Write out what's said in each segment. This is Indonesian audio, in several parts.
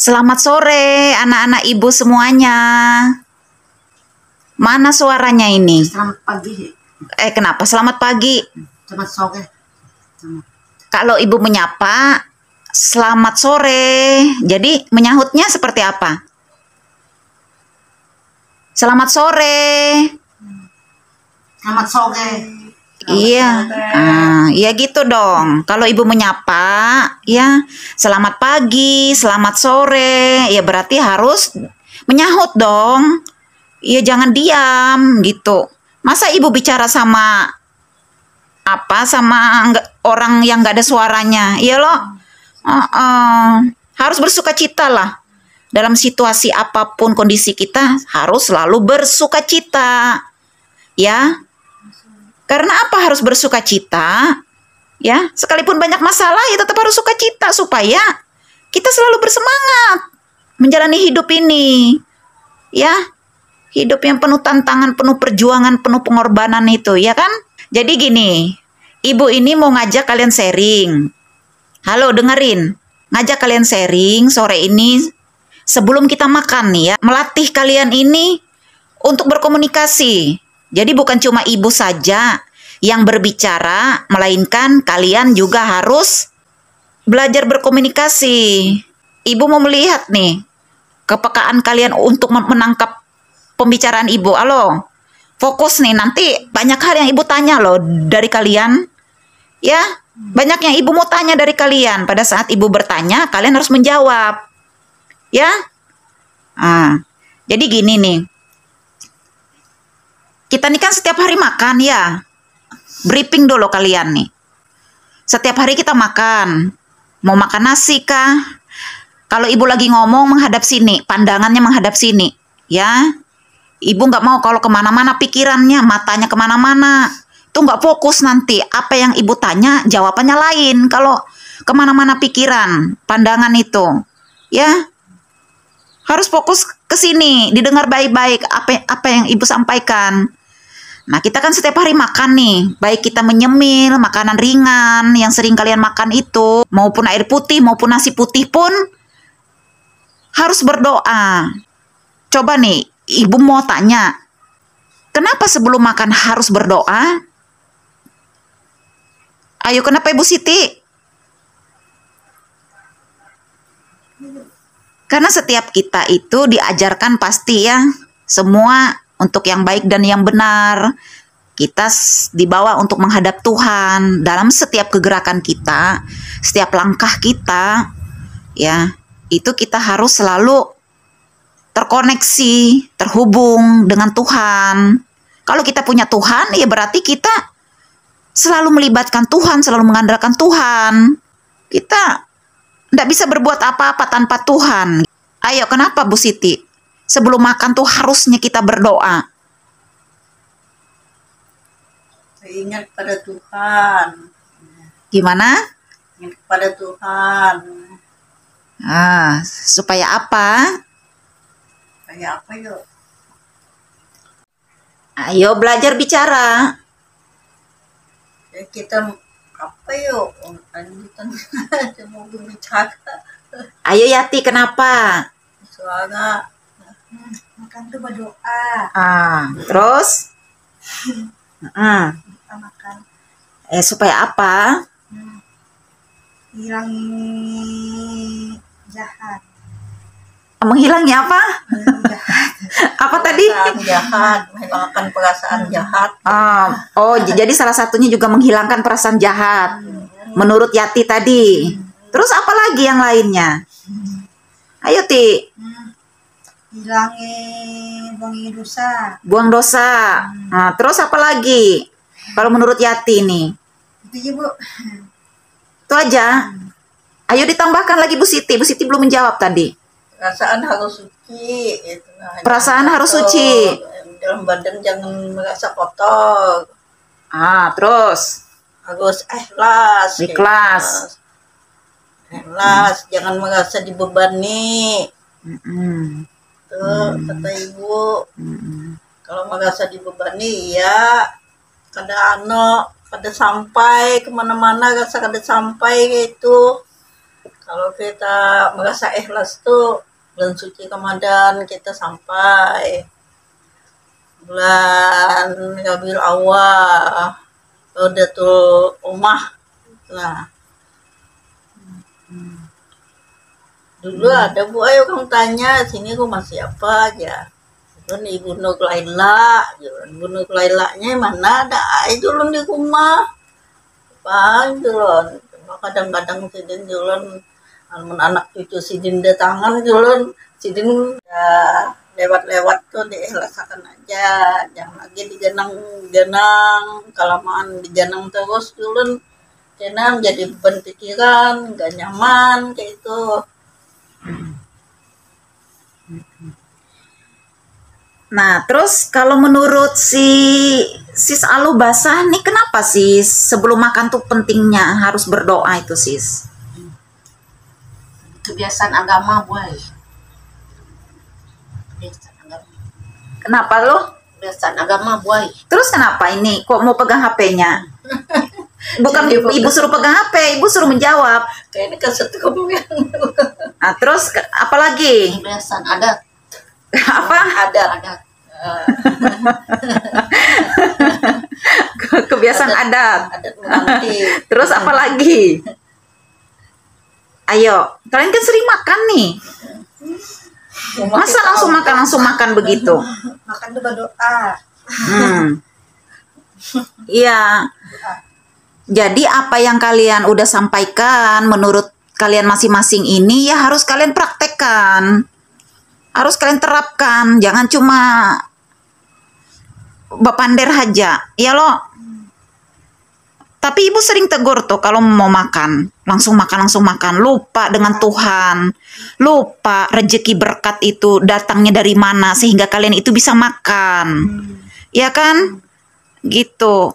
Selamat sore anak-anak ibu semuanya. Mana suaranya ini? Selamat pagi. Kenapa selamat pagi? Selamat sore. Kalau ibu menyapa, selamat sore. Jadi menyahutnya seperti apa? Selamat sore. Selamat sore. Iya, iya gitu dong. Kalau ibu menyapa, ya selamat pagi, selamat sore, ya berarti harus menyahut dong. Ya jangan diam gitu. Masa ibu bicara sama orang yang nggak ada suaranya? Iya loh. Harus bersukacita lah. Dalam situasi apapun kondisi kita harus selalu bersukacita. Ya. Karena apa harus bersukacita? Ya, sekalipun banyak masalah ya tetap harus sukacita supaya kita selalu bersemangat menjalani hidup ini. Ya, hidup yang penuh tantangan, penuh perjuangan, penuh pengorbanan itu, ya kan? Jadi gini, ibu ini mau ngajak kalian sharing. Halo, dengerin. Ngajak kalian sharing sore ini sebelum kita makan nih ya. Melatih kalian ini untuk berkomunikasi. Jadi bukan cuma ibu saja yang berbicara, melainkan kalian juga harus belajar berkomunikasi. Ibu mau melihat nih, kepekaan kalian untuk menangkap pembicaraan ibu. Halo, fokus nih, nanti banyak hal yang ibu tanya loh dari kalian. Ya, banyak yang ibu mau tanya dari kalian. Pada saat ibu bertanya, kalian harus menjawab. Ya, jadi gini nih. Kita nih kan setiap hari makan ya. Briefing dulu kalian nih. Setiap hari kita makan. Mau makan nasi kah? Kalau ibu lagi ngomong menghadap sini. Pandangannya menghadap sini. Ya. Ibu nggak mau kalau kemana-mana pikirannya. Matanya kemana-mana. Itu nggak fokus nanti. Apa yang ibu tanya jawabannya lain. Kalau kemana-mana pikiran. Pandangan itu. Ya. Harus fokus ke sini. Didengar baik-baik apa yang ibu sampaikan. Nah, kita kan setiap hari makan nih, baik kita menyemil, makanan ringan yang sering kalian makan itu, maupun air putih, maupun nasi putih pun harus berdoa. Coba nih, ibu mau tanya, kenapa sebelum makan harus berdoa? Ayo, kenapa Ibu Siti? Karena setiap kita itu diajarkan pasti ya, semua untuk yang baik dan yang benar. Kita dibawa untuk menghadap Tuhan dalam setiap kegerakan kita, setiap langkah kita, ya, itu kita harus selalu terkoneksi, terhubung dengan Tuhan. Kalau kita punya Tuhan, ya berarti kita selalu melibatkan Tuhan, selalu mengandalkan Tuhan. Kita tidak bisa berbuat apa-apa tanpa Tuhan. Ayo, kenapa Bu Siti? Sebelum makan tuh harusnya kita berdoa. Ingat pada Tuhan. Gimana? Ingat pada Tuhan. Supaya apa? Kayak apa yuk? Ayo belajar bicara. Ya, kita apa yuk? Lanjutan mau berbicara. Ayo Yati, kenapa? Soalnya makan tuh berdoa. Terus? Kita makan. Supaya apa? Hilangi jahat. Menghilangi apa? Jahat. Apa tadi? Perasaan jahat, menghilangkan perasaan jahat. Jadi salah satunya juga menghilangkan perasaan jahat. Menurut Yati tadi. Terus apa lagi yang lainnya? Ayo Ti. Buangi dosa. Buang dosa. Terus apa lagi? Kalau menurut Yati nih. Itu aja Bu. Itu aja. Ayo ditambahkan lagi Bu Siti. Bu Siti belum menjawab tadi. Perasaan harus suci. Perasaan harus suci. Dalam badan jangan merasa kotor. Terus. Harus ikhlas. Ikhlas. Ikhlas. Jangan merasa dibebani. Tuh kata ibu. Kalau merasa dibebani ya kada sampai kemana-mana, rasa kada sampai gitu. Kalau kita merasa ikhlas tuh bulan suci Ramadan kita sampai bulan Rabiul Awal, Laudatul Ummah. Nah, dulu ada Bu Ayu kamu tanya sini rumah siapa aja. Itu Ibu Nur Laila, Ibu Nur Lailanya mana ada dulu di rumah. Apa dulu. Kadang-kadang sidin jualan anak cucu sidin tangan jualan sidin ya, lewat-lewat tuh diikhlaskan aja, jangan lagi digenang kelamaan digenang terus jualan karena jadi beban pikiran nggak nyaman kayak itu. Nah, terus kalau menurut Sis Alu Basah nih, kenapa sih sebelum makan tuh pentingnya harus berdoa itu, Sis? Kebiasaan agama, boy. Kebiasaan agama. Kenapa lo? Kebiasaan agama, boy. Terus kenapa ini kok mau pegang HP-nya? Bukan ibu suruh pegang HP, ibu suruh menjawab. Kayaknya kasih kebumian. Nah, terus apa lagi? Kebiasaan adat. Apa? Adat. Kebiasaan adat. Adat menanti. Terus apa lagi? Ayo, kalian kan sering makan nih. Masa langsung makan begitu? Makan tuh berdoa. Iya. Jadi apa yang kalian udah sampaikan menurut kalian masing-masing ini ya harus kalian praktekkan. Harus kalian terapkan, jangan cuma bapander aja, ya lo. Tapi ibu sering tegur tuh kalau mau makan, langsung makan, lupa dengan Tuhan, lupa rezeki berkat itu datangnya dari mana sehingga kalian itu bisa makan, ya kan? Gitu.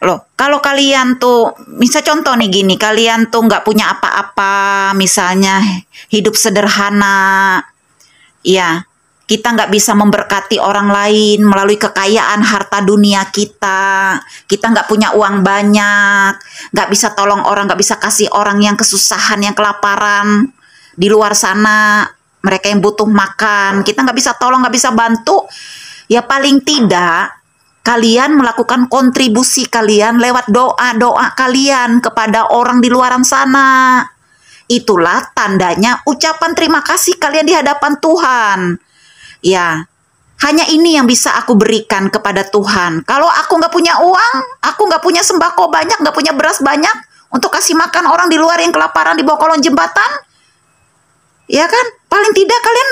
Loh, kalau kalian tuh, misal contoh nih gini, kalian tuh nggak punya apa-apa, misalnya hidup sederhana. Ya, kita nggak bisa memberkati orang lain melalui kekayaan harta dunia kita. Kita nggak punya uang banyak, nggak bisa tolong orang, nggak bisa kasih orang yang kesusahan, yang kelaparan di luar sana. Mereka yang butuh makan, kita nggak bisa tolong, nggak bisa bantu. Ya paling tidak, kalian melakukan kontribusi kalian lewat doa-doa kalian kepada orang di luaran sana. Itulah tandanya ucapan terima kasih kalian di hadapan Tuhan. Ya, hanya ini yang bisa aku berikan kepada Tuhan. Kalau aku nggak punya uang, aku nggak punya sembako banyak, nggak punya beras banyak untuk kasih makan orang di luar yang kelaparan di bawah kolong jembatan, ya kan? Paling tidak kalian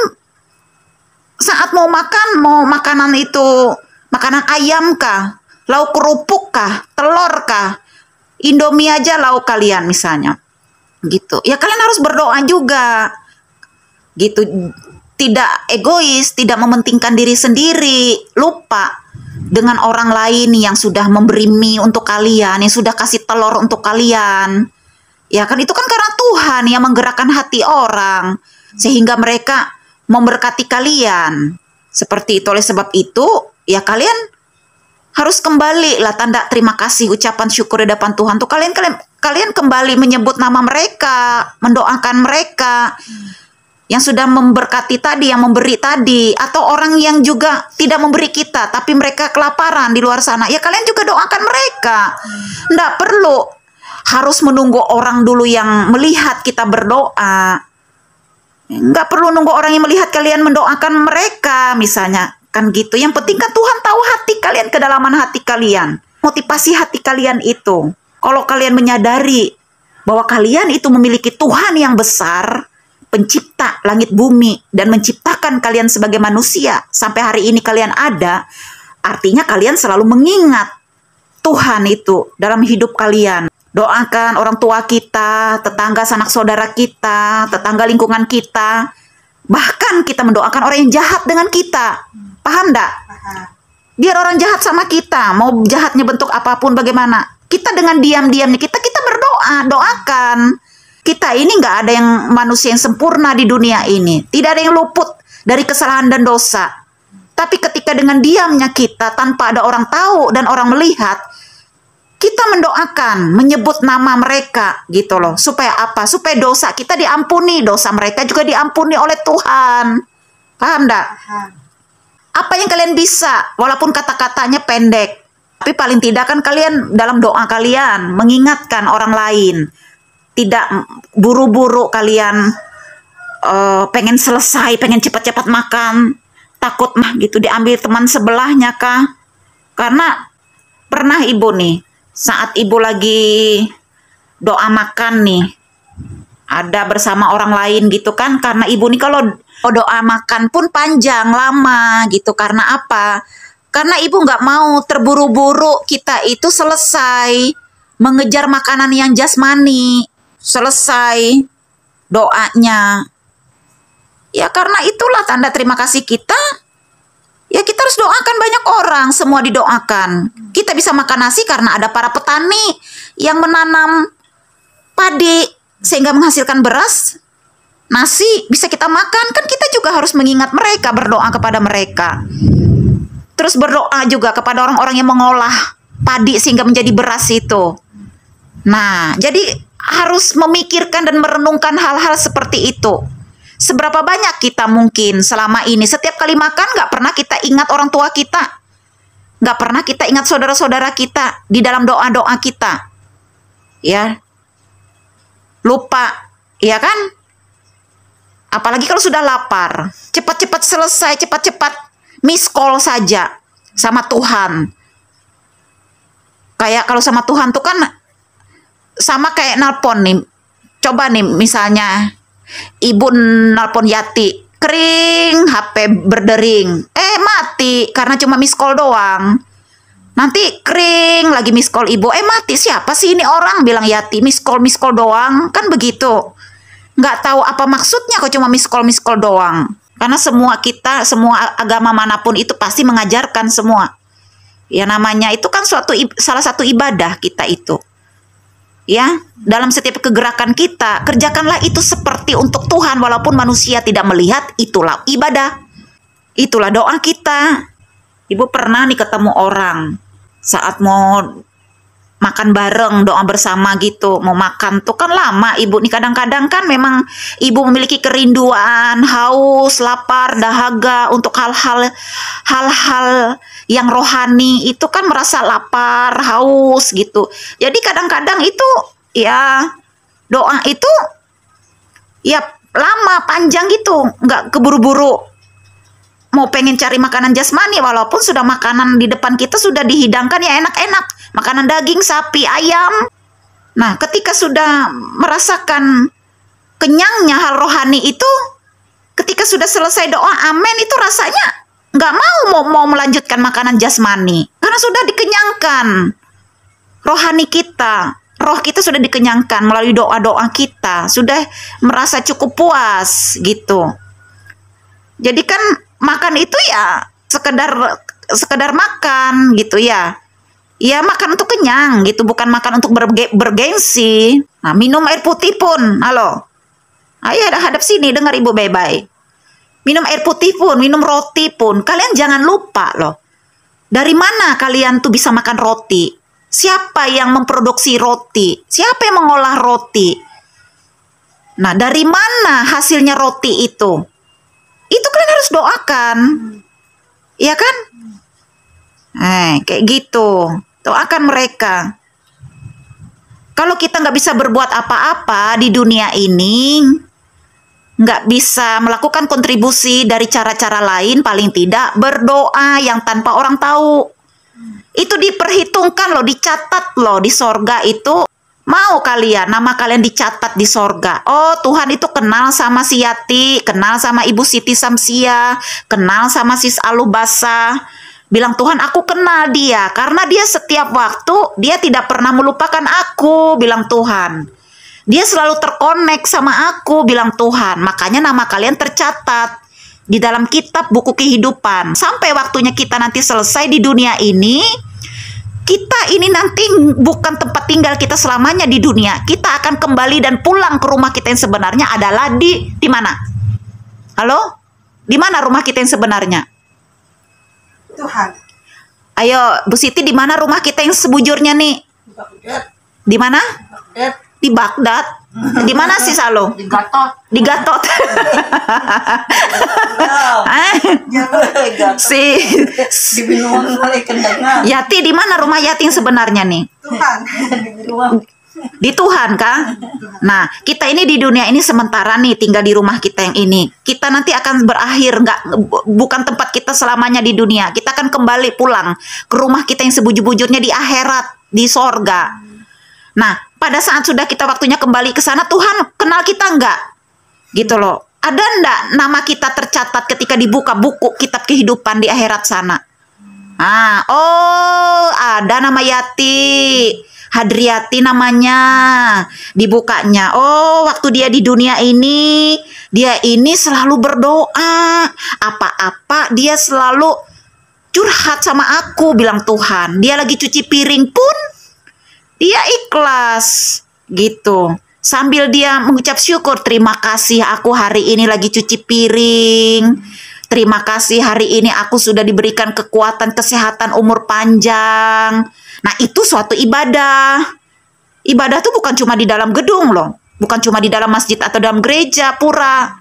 saat mau makan, mau makanan itu, makanan ayam kah, lauk kerupuk kah, telur kah, Indomie aja lauk kalian misalnya. Gitu. Ya kalian harus berdoa juga. Gitu. Tidak egois, tidak mementingkan diri sendiri, lupa dengan orang lain yang sudah memberi mie untuk kalian, yang sudah kasih telur untuk kalian. Ya kan itu kan karena Tuhan yang menggerakkan hati orang sehingga mereka memberkati kalian. Seperti itu, oleh sebab itu ya kalian harus kembali lah tanda terima kasih, ucapan syukur di hadapan Tuhan tuh kalian kembali menyebut nama mereka, mendoakan mereka yang sudah memberkati tadi, yang memberi tadi, atau orang yang juga tidak memberi kita tapi mereka kelaparan di luar sana, ya kalian juga doakan mereka. Nggak perlu harus menunggu orang dulu yang melihat kita berdoa. Nggak perlu nunggu orang yang melihat kalian mendoakan mereka misalnya. Kan gitu. Yang penting kan Tuhan tahu hati kalian, kedalaman hati kalian. Motivasi hati kalian itu. Kalau kalian menyadari bahwa kalian itu memiliki Tuhan yang besar, pencipta langit bumi, dan menciptakan kalian sebagai manusia, sampai hari ini kalian ada, artinya kalian selalu mengingat Tuhan itu dalam hidup kalian. Doakan orang tua kita, tetangga sanak saudara kita, tetangga lingkungan kita. Bahkan kita mendoakan orang yang jahat dengan kita. Paham enggak? Biar orang jahat sama kita, mau jahatnya bentuk apapun bagaimana, kita dengan diam-diamnya kita berdoa, doakan. Kita ini nggak ada yang manusia yang sempurna di dunia ini. Tidak ada yang luput dari kesalahan dan dosa. Tapi ketika dengan diamnya kita, tanpa ada orang tahu dan orang melihat, kita mendoakan, menyebut nama mereka gitu loh. Supaya apa? Supaya dosa kita diampuni, dosa mereka juga diampuni oleh Tuhan. Paham enggak? Apa yang kalian bisa, walaupun kata-katanya pendek, tapi paling tidak kan kalian dalam doa kalian mengingatkan orang lain. Tidak buru-buru kalian pengen selesai, pengen cepat-cepat makan, takut mah gitu diambil teman sebelahnya kah? Karena pernah ibu nih, saat ibu lagi doa makan nih, ada bersama orang lain gitu kan, karena ibu nih kalau doa makan pun panjang, lama gitu. Karena apa? Karena ibu nggak mau terburu-buru kita itu selesai mengejar makanan yang jasmani, selesai doanya. Ya karena itulah tanda terima kasih kita. Ya kita harus doakan banyak orang, semua didoakan. Kita bisa makan nasi karena ada para petani yang menanam padi sehingga menghasilkan beras. Nasi bisa kita makan, kan kita juga harus mengingat mereka, berdoa kepada mereka. Terus berdoa juga kepada orang-orang yang mengolah padi sehingga menjadi beras itu. Nah, jadi harus memikirkan dan merenungkan hal-hal seperti itu. Seberapa banyak kita mungkin selama ini setiap kali makan nggak pernah kita ingat orang tua kita, nggak pernah kita ingat saudara-saudara kita di dalam doa-doa kita, ya lupa, ya kan? Apalagi kalau sudah lapar, cepat-cepat selesai, cepat-cepat miss call saja sama Tuhan. Kayak kalau sama Tuhan tuh kan sama kayak nelpon nih. Coba nih misalnya ibu nelpon Yati, kering, HP berdering, mati karena cuma miss call doang. Nanti kering lagi miss call ibu, mati, siapa sih ini orang, bilang Yati, miss call doang, kan begitu. Nggak tahu apa maksudnya kok cuma miss call doang. Karena semua kita, semua agama manapun itu pasti mengajarkan semua. Ya namanya itu kan salah satu ibadah kita itu. Ya, dalam setiap kegerakan kita, kerjakanlah itu seperti untuk Tuhan walaupun manusia tidak melihat, itulah ibadah. Itulah doa kita. Ibu pernah nih ketemu orang saat mau makan bareng, doa bersama gitu, mau makan tuh kan lama ibu nih, kadang-kadang kan memang ibu memiliki kerinduan, haus, lapar, dahaga untuk hal-hal yang rohani itu kan merasa lapar, haus gitu. Jadi kadang-kadang itu ya doa itu ya lama, panjang gitu, nggak keburu-buru mau pengen cari makanan jasmani walaupun sudah makanan di depan kita sudah dihidangkan ya enak-enak, makanan daging, sapi, ayam. Nah, ketika sudah merasakan kenyangnya hal rohani itu, ketika sudah selesai doa amin itu rasanya nggak mau melanjutkan makanan jasmani karena sudah dikenyangkan rohani kita. Roh kita sudah dikenyangkan melalui doa-doa kita, sudah merasa cukup puas gitu. Jadi kan makan itu ya sekedar makan gitu ya. Ya makan untuk kenyang gitu, bukan makan untuk bergengsi. Nah, minum air putih pun, halo. Ayo hadap sini, dengar ibu baik-baik. Minum air putih pun, minum roti pun, kalian jangan lupa loh. Dari mana kalian tuh bisa makan roti? Siapa yang memproduksi roti? Siapa yang mengolah roti? Nah, dari mana hasilnya roti itu? Itu kalian harus doakan. Iya kan? Kayak gitu. Doakan mereka. Kalau kita nggak bisa berbuat apa-apa di dunia ini, nggak bisa melakukan kontribusi dari cara-cara lain, paling tidak berdoa yang tanpa orang tahu. Itu diperhitungkan loh, dicatat loh di sorga itu. Mau kalian, nama kalian dicatat di sorga. Oh, Tuhan itu kenal sama si Yati, kenal sama Ibu Siti Samsia, kenal sama Sis Alubasa. Bilang, Tuhan aku kenal dia, karena dia setiap waktu, dia tidak pernah melupakan aku, bilang Tuhan. Dia selalu terkonek sama aku, bilang Tuhan. Makanya nama kalian tercatat di dalam kitab buku kehidupan. Sampai waktunya kita nanti selesai di dunia ini, kita ini nanti bukan tempat tinggal kita selamanya di dunia. Kita akan kembali dan pulang ke rumah kita yang sebenarnya adalah di mana? Halo? Di mana rumah kita yang sebenarnya? Tuhan. Ayo, Bu Siti, di mana rumah kita yang sebujurnya nih? Baghdad. Di mana? Baghdad. Di Baghdad. Di mana sih Salo? Di Gatot. Di Gatot. Ah, Jangan si di Binuang kali kendangan. Yati di mana rumah Yati yang sebenarnya nih? Tuhan di Binuang. Di Tuhan kan? Nah, kita ini di dunia ini sementara nih tinggal di rumah kita yang ini. Kita nanti akan berakhir, bukan tempat kita selamanya di dunia. Kita akan kembali pulang ke rumah kita yang sebujur-bujurnya di akhirat, di sorga. Nah, pada saat sudah kita waktunya kembali ke sana, Tuhan kenal kita enggak? Gitu loh. Ada enggak nama kita tercatat ketika dibuka buku kitab kehidupan di akhirat sana? Ah, oh, ada nama Yati. Hadriati namanya, dibukanya. Oh, waktu dia di dunia ini, dia ini selalu berdoa. Apa-apa dia selalu curhat sama aku, bilang Tuhan. Dia lagi cuci piring pun, dia ikhlas, gitu. Sambil dia mengucap syukur, terima kasih aku hari ini lagi cuci piring. Terima kasih hari ini aku sudah diberikan kekuatan, kesehatan, umur panjang. Nah, itu suatu ibadah. Ibadah tuh bukan cuma di dalam gedung loh. Bukan cuma di dalam masjid atau dalam gereja, pura.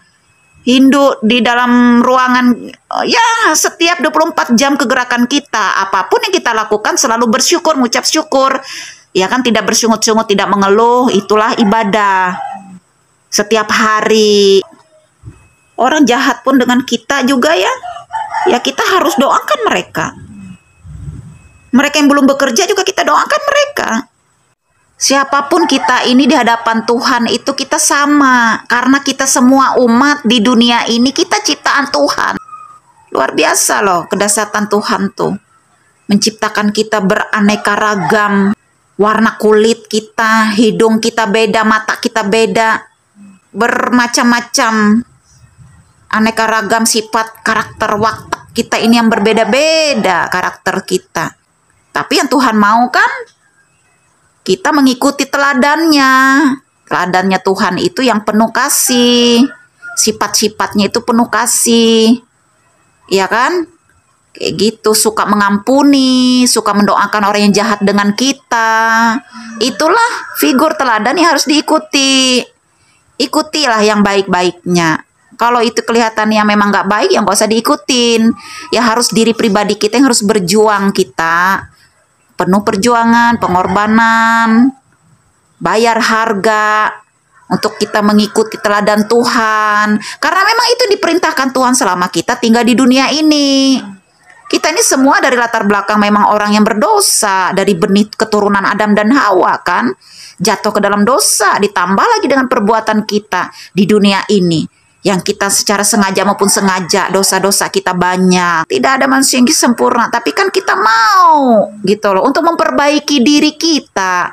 Hindu di dalam ruangan. Ya, setiap 24 jam kegerakan kita. Apapun yang kita lakukan selalu bersyukur, mengucap syukur. Ya kan, tidak bersungut-sungut, tidak mengeluh. Itulah ibadah. Setiap hari. Orang jahat pun dengan kita juga ya. Ya kita harus doakan mereka. Mereka yang belum bekerja juga kita doakan mereka. Siapapun kita ini di hadapan Tuhan itu kita sama. Karena kita semua umat di dunia ini kita ciptaan Tuhan. Luar biasa loh kedahsyatan Tuhan tuh. Menciptakan kita beraneka ragam. Warna kulit kita, hidung kita beda, mata kita beda. Bermacam-macam. Aneka ragam sifat, karakter, watak kita ini yang berbeda-beda karakter kita. Tapi yang Tuhan mau kan kita mengikuti teladannya. Teladannya Tuhan itu yang penuh kasih. Sifat-sifatnya itu penuh kasih. Iya kan? Kayak gitu, suka mengampuni, suka mendoakan orang yang jahat dengan kita. Itulah figur teladan yang harus diikuti. Ikutilah yang baik-baiknya. Kalau itu kelihatan yang memang nggak baik, yang nggak usah diikutin. Ya harus diri pribadi kita yang harus berjuang kita. Penuh perjuangan, pengorbanan, bayar harga untuk kita mengikuti teladan Tuhan. Karena memang itu diperintahkan Tuhan selama kita tinggal di dunia ini. Kita ini semua dari latar belakang memang orang yang berdosa. Dari benih keturunan Adam dan Hawa kan. Jatuh ke dalam dosa, ditambah lagi dengan perbuatan kita di dunia ini. Yang kita secara sengaja maupun sengaja dosa-dosa kita banyak. Tidak ada manusia yang sempurna, tapi kan kita mau gitu loh untuk memperbaiki diri kita.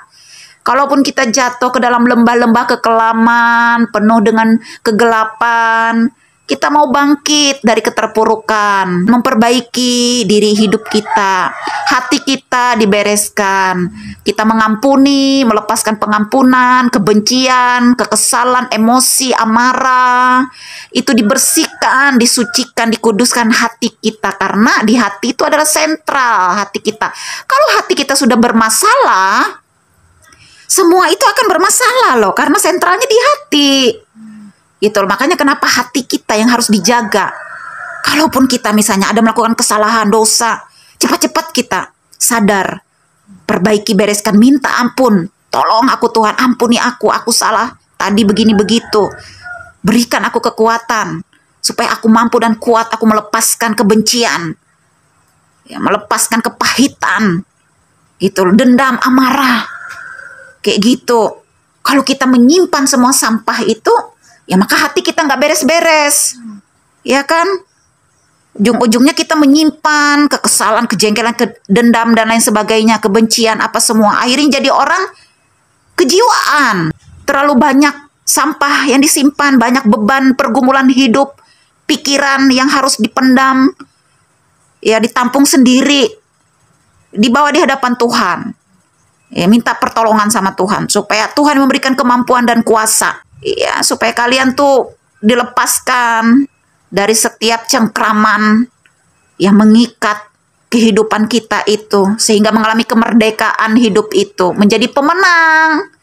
Kalaupun kita jatuh ke dalam lembah-lembah kekelaman, penuh dengan kegelapan, kita mau bangkit dari keterpurukan, memperbaiki diri hidup kita, hati kita dibereskan, kita mengampuni, melepaskan pengampunan, kebencian, kekesalan, emosi, amarah, itu dibersihkan, disucikan, dikuduskan hati kita, karena di hati itu adalah sentral hati kita. Kalau hati kita sudah bermasalah, semua itu akan bermasalah loh, karena sentralnya di hati. Gitu, makanya kenapa hati kita yang harus dijaga. Kalaupun kita misalnya ada melakukan kesalahan, dosa, cepat-cepat kita sadar, perbaiki, bereskan, minta ampun. Tolong aku Tuhan, ampuni aku salah tadi begini begitu. Berikan aku kekuatan supaya aku mampu dan kuat aku melepaskan kebencian. Ya, melepaskan kepahitan. Gitu, dendam, amarah. Kayak gitu. Kalau kita menyimpan semua sampah itu, ya maka hati kita nggak beres-beres, ya kan? Ujung-ujungnya kita menyimpan kekesalan, kejengkelan, dendam dan lain sebagainya, kebencian apa semua. Akhirnya jadi orang kejiwaan. Terlalu banyak sampah yang disimpan, banyak beban pergumulan hidup, pikiran yang harus dipendam, ya ditampung sendiri, dibawa di hadapan Tuhan. Ya, minta pertolongan sama Tuhan supaya Tuhan memberikan kemampuan dan kuasa. Iya, supaya kalian tuh dilepaskan dari setiap cengkraman yang mengikat, kehidupan kita itu, sehingga mengalami kemerdekaan hidup itu, menjadi pemenang.